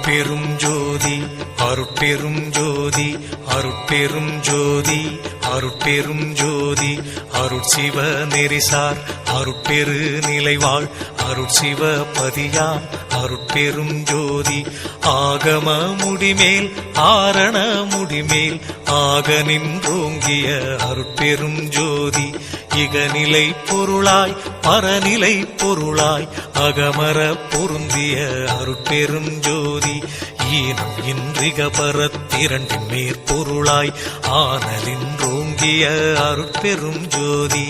அருட்பெரும் ஜோதி அருட்பெரும் ஜோதி அருட்பெரும் ஜோதி அருட்பெரும் ஜோதி அருட்சிவ நெறிசார் அருட்பெரு நிலைவாழ் அருட்சிவ பதியாம் அருட்பெரும் ஜோதி ஆகம முடிமேல் ஆரண முடிமேல் ஆக நின்றோங்கிய அருட்பெரும் ஜோதி இகநிலை பொருளாய் பரநிலை பொருளாய் அகமர பொருந்திய அருட்பெரும் ஜோதி ஈனம் இன்றிக பரத்திரண்டின் மேற்பொருளாய் ஆனலின்றோங்கிய அருட்பெரும் ஜோதி.